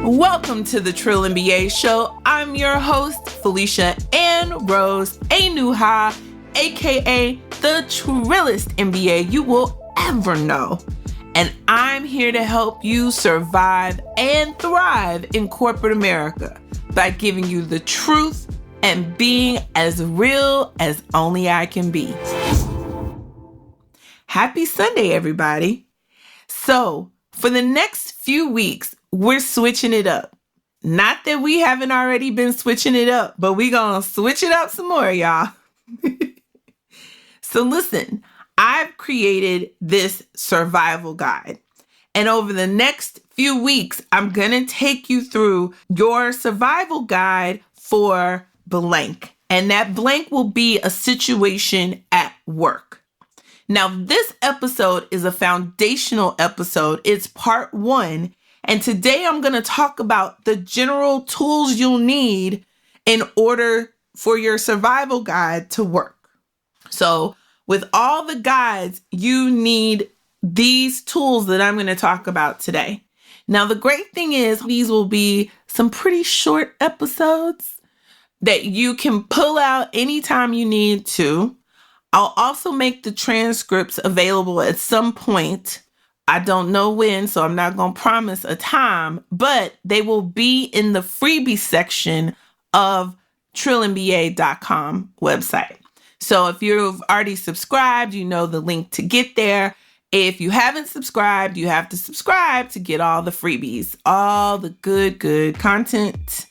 Welcome to the Trill NBA Show. I'm your host, Felicia Ann Rose Anuha, aka the Trillest NBA you will ever know. And I'm here to help you survive and thrive in corporate America by giving you the truth and being as real as only I can be. Happy Sunday, everybody. So, for the next few weeks, we're switching it up. Not that we haven't already been switching it up, but we're going to switch it up some more, y'all. So listen, I've created this survival guide. And over the next few weeks, I'm going to take you through your survival guide for blank. And that blank will be a situation at work. Now, this episode is a foundational episode. It's part 1. And today I'm going to talk about the general tools you'll need in order for your survival guide to work. So with all the guides, you need these tools that I'm going to talk about today. Now, the great thing is these will be some pretty short episodes that you can pull out anytime you need to. I'll also make the transcripts available at some point. I don't know when, so I'm not going to promise a time, but they will be in the freebie section of trillinba.com website. So if you've already subscribed, you know the link to get there. If you haven't subscribed, you have to subscribe to get all the freebies, all the good content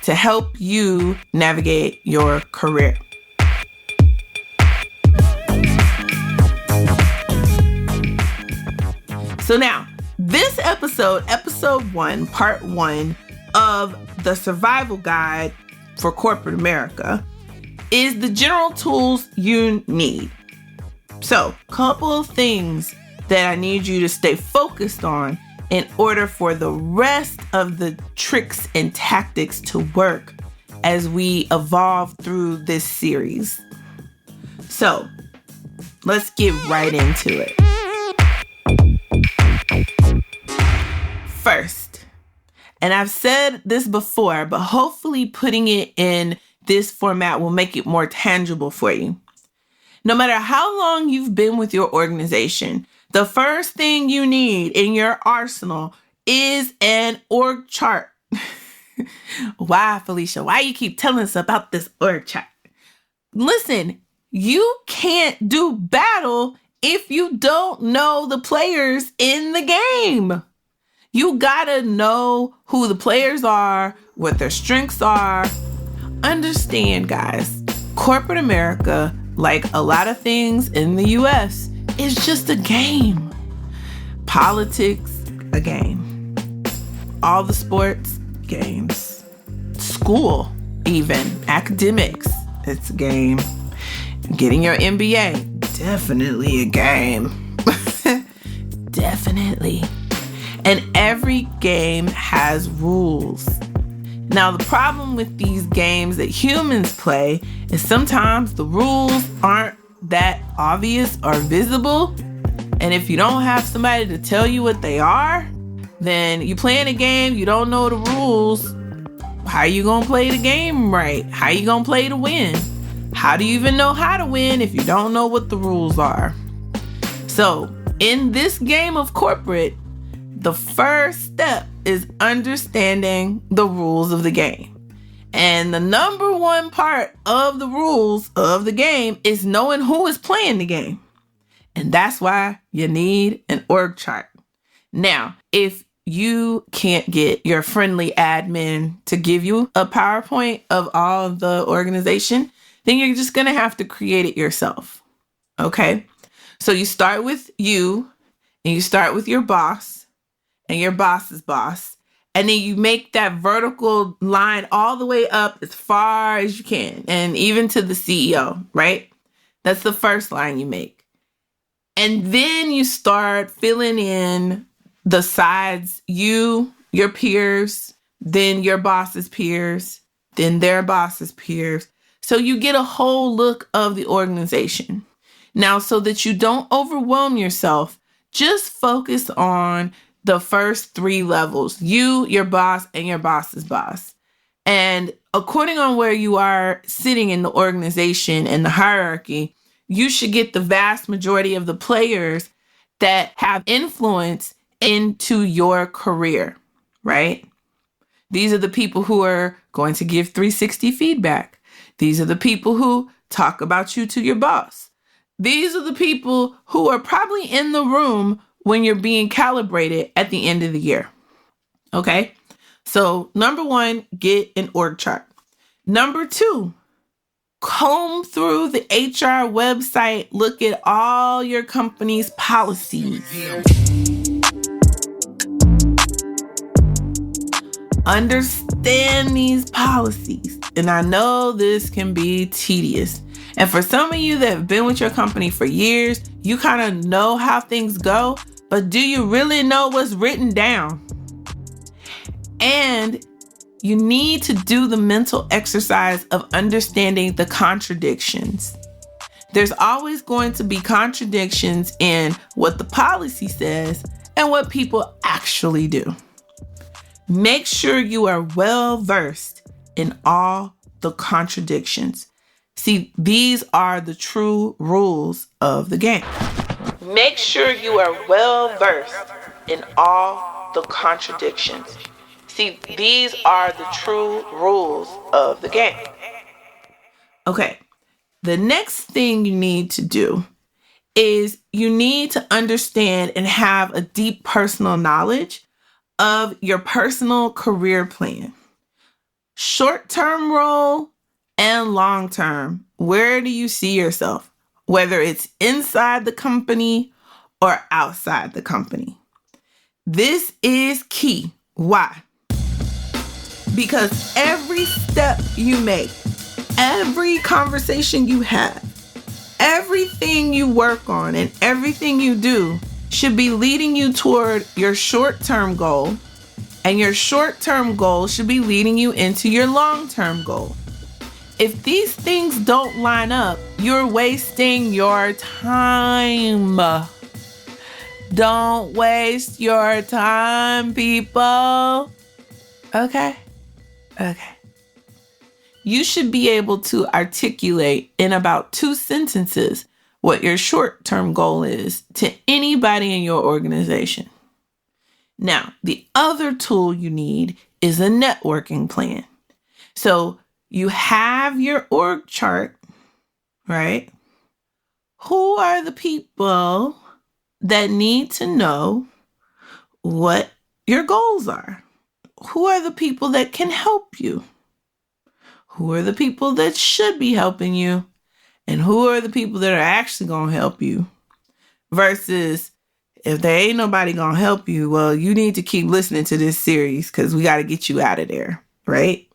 to help you navigate your career. So now, this episode 1, part 1 of the survival guide for corporate America is the general tools you need. So, couple of things that I need you to stay focused on in order for the rest of the tricks and tactics to work as we evolve through this series. So, let's get right into it. First, and I've said this before, but hopefully putting it in this format will make it more tangible for you. No matter how long you've been with your organization, the first thing you need in your arsenal is an org chart. Why, Felicia? Why you keep telling us about this org chart? Listen, you can't do battle if you don't know the players in the game. You gotta know who the players are, what their strengths are. Understand, guys, corporate America, like a lot of things in the US, is just a game. Politics, a game. All the sports, games. School, even. Academics, it's a game. Getting your MBA, definitely a game. Definitely. And every game has rules. Now, the problem with these games that humans play is sometimes the rules aren't that obvious or visible. And if you don't have somebody to tell you what they are, then you playing a game, you don't know the rules. How you gonna play the game right? How you gonna play to win? How do you even know how to win if you don't know what the rules are? So, in this game of corporate, the first step is understanding the rules of the game. And the number one part of the rules of the game is knowing who is playing the game. And that's why you need an org chart. Now, if you can't get your friendly admin to give you a PowerPoint of all of the organization, then you're just going to have to create it yourself. Okay? So you start with you, and you start with your boss, and your boss's boss. And then you make that vertical line all the way up as far as you can. And even to the CEO, right? That's the first line you make. And then you start filling in the sides, you, your peers, then your boss's peers, then their boss's peers. So you get a whole look of the organization. Now, so that you don't overwhelm yourself, just focus on the first 3 levels: you, your boss, and your boss's boss. And according on where you are sitting in the organization and the hierarchy, you should get the vast majority of the players that have influence into your career, right? These are the people who are going to give 360 feedback. These are the people who talk about you to your boss. These are the people who are probably in the room when you're being calibrated at the end of the year. Okay? So, number 1, get an org chart. Number 2, comb through the HR website, look at all your company's policies. Understand these policies. And I know this can be tedious. And for some of you that have been with your company for years, you kind of know how things go, but do you really know what's written down? And you need to do the mental exercise of understanding the contradictions. There's always going to be contradictions in what the policy says and what people actually do. Make sure you are well versed in all the contradictions. See, these are the true rules of the game. Make sure you are well versed in all the contradictions. See, these are the true rules of the game. Okay, the next thing you need to do is you need to understand and have a deep personal knowledge of your personal career plan. Short-term role and long-term. Where do you see yourself? Whether it's inside the company or outside the company. This is key. Why? Because every step you make, every conversation you have, everything you work on, and everything you do should be leading you toward your short-term goal, and your short-term goal should be leading you into your long-term goal. If these things don't line up, you're wasting your time. Don't waste your time, people. Okay? Okay. You should be able to articulate in about 2 sentences what your short-term goal is to anybody in your organization. Now, the other tool you need is a networking plan. So you have your org chart, right? Who are the people that need to know what your goals are? Who are the people that can help you? Who are the people that should be helping you? And who are the people that are actually going to help you? Versus, if there ain't nobody going to help you, well, you need to keep listening to this series because we got to get you out of there, right?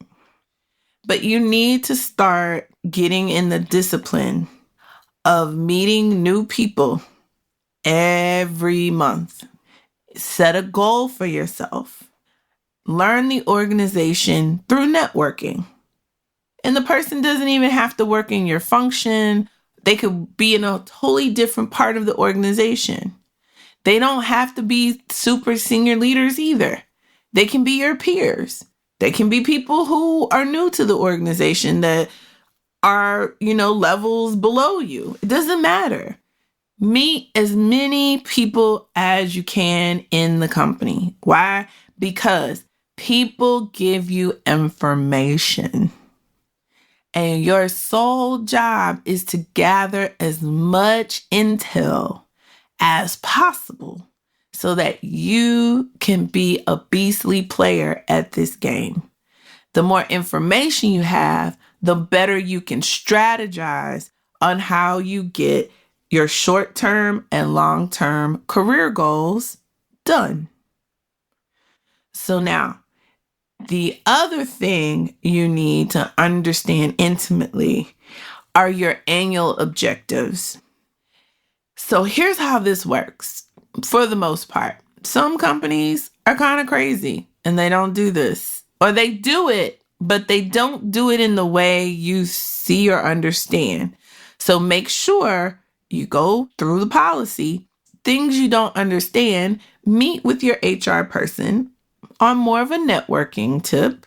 But you need to start getting in the discipline of meeting new people every month. Set a goal for yourself. Learn the organization through networking. And the person doesn't even have to work in your function. They could be in a totally different part of the organization. They don't have to be super senior leaders either. They can be your peers. They can be people who are new to the organization that are, levels below you. It doesn't matter. Meet as many people as you can in the company. Why? Because people give you information. And your sole job is to gather as much intel as possible so that you can be a beastly player at this game. The more information you have, the better you can strategize on how you get your short-term and long-term career goals done. So now, the other thing you need to understand intimately are your annual objectives. So here's how this works. For the most part, some companies are kind of crazy and they don't do this. Or they do it, but they don't do it in the way you see or understand. So make sure you go through the policy. Things you don't understand, meet with your HR person on more of a networking tip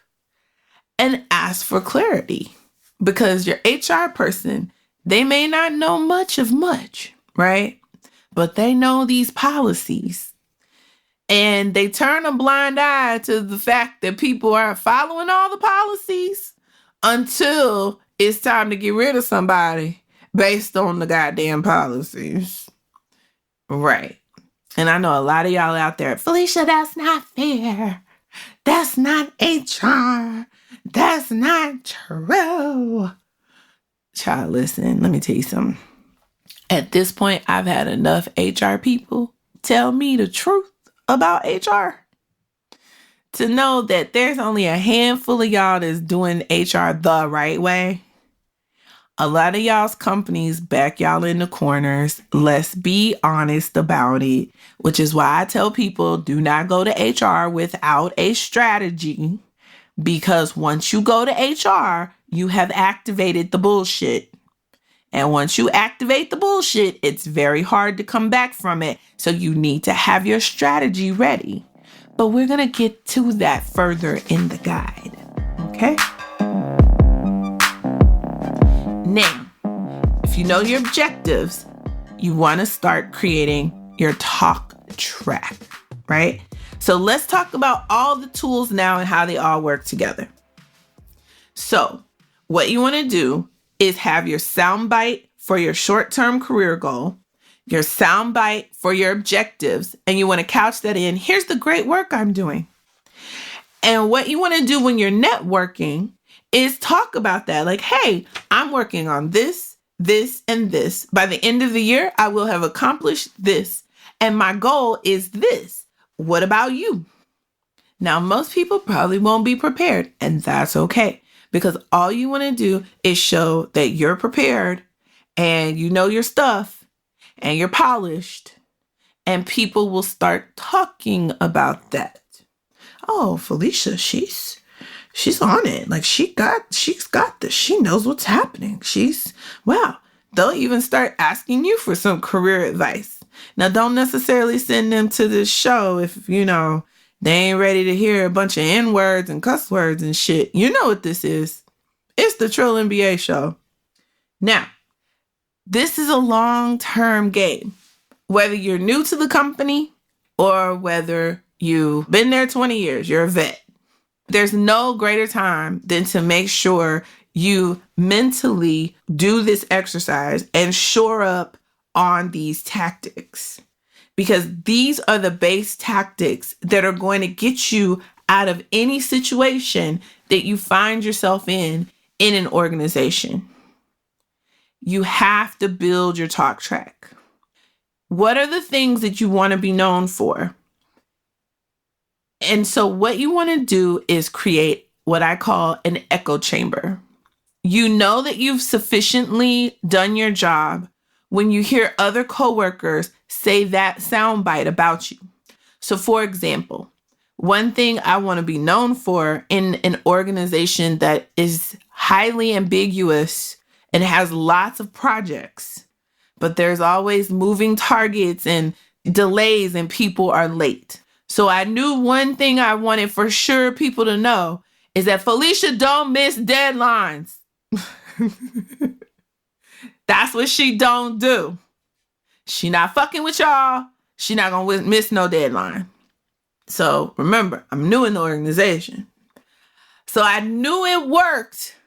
and ask for clarity. Because your HR person, they may not know much of much, right? But they know these policies. And they turn a blind eye to the fact that people aren't following all the policies until it's time to get rid of somebody based on the goddamn policies. Right. And I know a lot of y'all out there, Felicia, that's not fair. That's not HR. That's not true. Child, listen, let me tell you something. At this point, I've had enough HR people tell me the truth about HR to know that there's only a handful of y'all that's doing HR the right way. A lot of y'all's companies back y'all in the corners. Let's be honest about it, which is why I tell people do not go to HR without a strategy, because once you go to HR, you have activated the bullshit. And once you activate the bullshit, it's very hard to come back from it. So you need to have your strategy ready. But we're going to get to that further in the guide. Okay? Now, if you know your objectives, you want to start creating your talk track, right? So let's talk about all the tools now and how they all work together. So what you want to do is have your soundbite for your short-term career goal, your soundbite for your objectives, and you want to couch that in, here's the great work I'm doing. And what you want to do when you're networking is talk about that. Like, hey, I'm working on this, this, and this. By the end of the year, I will have accomplished this. And my goal is this. What about you? Now, most people probably won't be prepared, and that's okay. Because all you want to do is show that you're prepared and you know your stuff and you're polished, and people will start talking about that. Oh, Felicia, she's on it. Like she's got this. She knows what's happening. Wow. They'll even start asking you for some career advice. Now, don't necessarily send them to this show if, they ain't ready to hear a bunch of N-words and cuss words and shit. You know what this is. It's the Trill MBA show. Now, this is a long-term game. Whether you're new to the company or whether you've been there 20 years, you're a vet. There's no greater time than to make sure you mentally do this exercise and shore up on these tactics. Because these are the base tactics that are going to get you out of any situation that you find yourself in an organization. You have to build your talk track. What are the things that you want to be known for? And so what you want to do is create what I call an echo chamber. You know that you've sufficiently done your job when you hear other coworkers say that soundbite about you. So for example, one thing I want to be known for in an organization that is highly ambiguous and has lots of projects, but there's always moving targets and delays and people are late. So I knew one thing I wanted for sure people to know is that Felicia don't miss deadlines. That's what she don't do. She not fucking with y'all. She not gonna miss no deadline. So remember, I'm new in the organization. So I knew it worked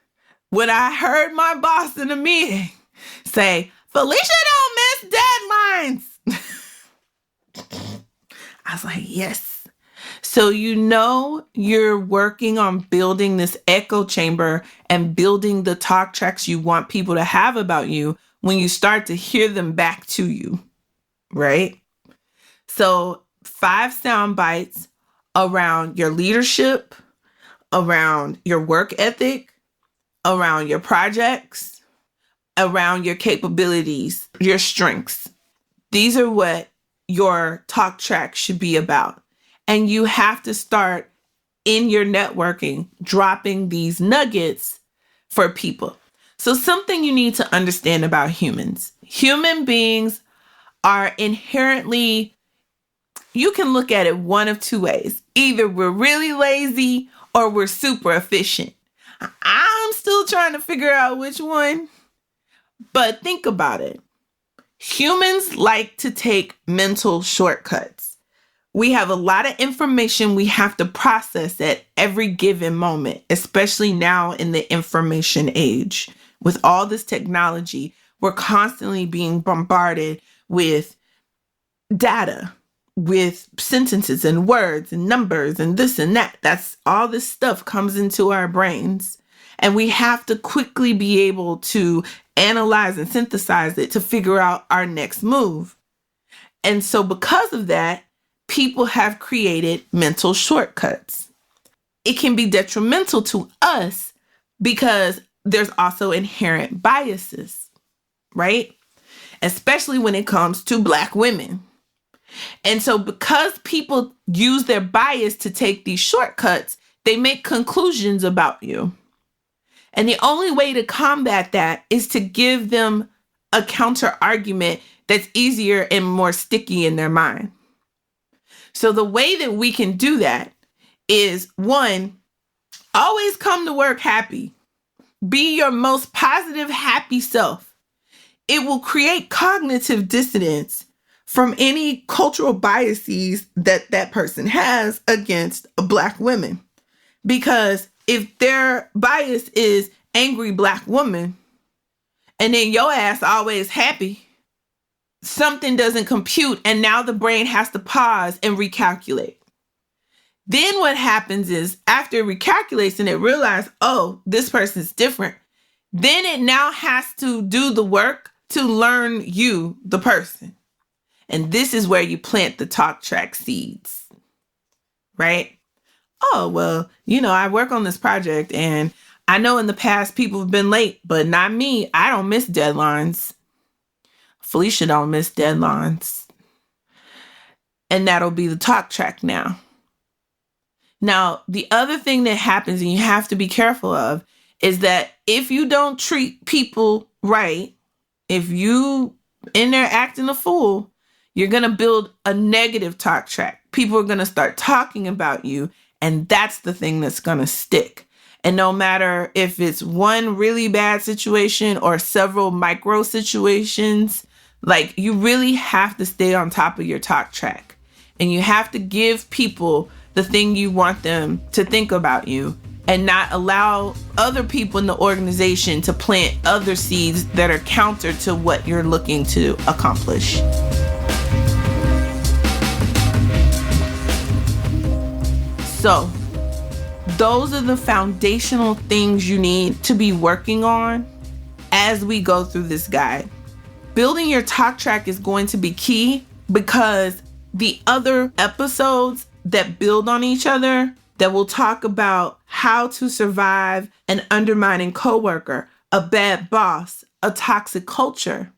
when I heard my boss in the meeting say, Felicia don't miss deadlines. I was like, yes. So you're working on building this echo chamber and building the talk tracks you want people to have about you when you start to hear them back to you, right? So 5 sound bites around your leadership, around your work ethic, around your projects, around your capabilities, your strengths. These are what your talk track should be about. And you have to start in your networking, dropping these nuggets for people. So something you need to understand about humans. Human beings are inherently you can look at it one of two ways. Either we're really lazy or we're super efficient. I'm still trying to figure out which one. But think about it. Humans like to take mental shortcuts. We have a lot of information we have to process at every given moment, especially now in the information age. With all this technology, we're constantly being bombarded with data, with sentences and words and numbers and this and that. That's all this stuff comes into our brains. And we have to quickly be able to analyze and synthesize it to figure out our next move. And so because of that, people have created mental shortcuts. It can be detrimental to us because there's also inherent biases, right? Especially when it comes to Black women. And so because people use their bias to take these shortcuts, they make conclusions about you. And the only way to combat that is to give them a counter argument that's easier and more sticky in their mind. So the way that we can do that is, one, always come to work happy. Be your most positive, happy self. It will create cognitive dissonance from any cultural biases that that person has against Black women. Because if their bias is angry Black woman, and then your ass always happy, something doesn't compute, and now the brain has to pause and recalculate. Then what happens is, after it recalculates and it realizes, oh, this person's different, then it now has to do the work to learn you, the person. And this is where you plant the talk track seeds, right? Oh, well, I work on this project and I know in the past people have been late, but not me. I don't miss deadlines. Felicia don't miss deadlines. And that'll be the talk track now. Now, the other thing that happens and you have to be careful of is that if you don't treat people right, if you in there acting a fool, you're going to build a negative talk track. People are going to start talking about you, and that's the thing that's going to stick. And no matter if it's one really bad situation or several micro situations, like, you really have to stay on top of your talk track. And you have to give people the thing you want them to think about you and not allow other people in the organization to plant other seeds that are counter to what you're looking to accomplish. So, those are the foundational things you need to be working on as we go through this guide. Building your talk track is going to be key because the other episodes that build on each other, that will talk about how to survive an undermining coworker, a bad boss, a toxic culture.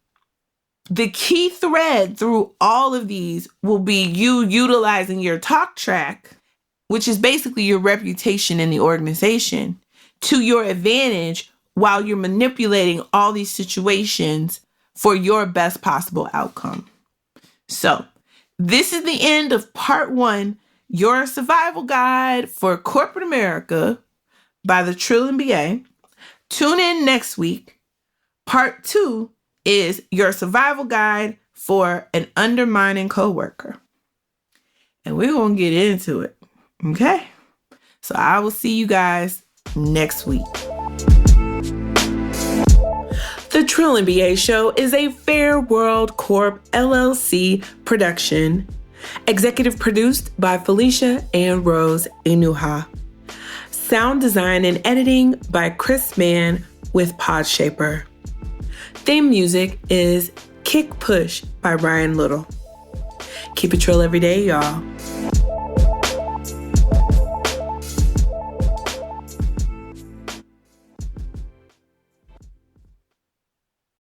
The key thread through all of these will be you utilizing your talk track, which is basically your reputation in the organization, to your advantage while you're manipulating all these situations for your best possible outcome. So, this is the end of part 1, Your Survival Guide for Corporate America by the Trill MBA. Tune in next week. Part 2 is Your Survival Guide for an Undermining Coworker. And we're going to get into it. Okay? So I will see you guys next week. The Trill MBA Show is a Fair World Corp LLC production. Executive produced by Felicia and Rose Enuha. Sound design and editing by Chris Mann with Podshaper. Theme music is Kick Push by Ryan Little. Keep it trill every day, y'all.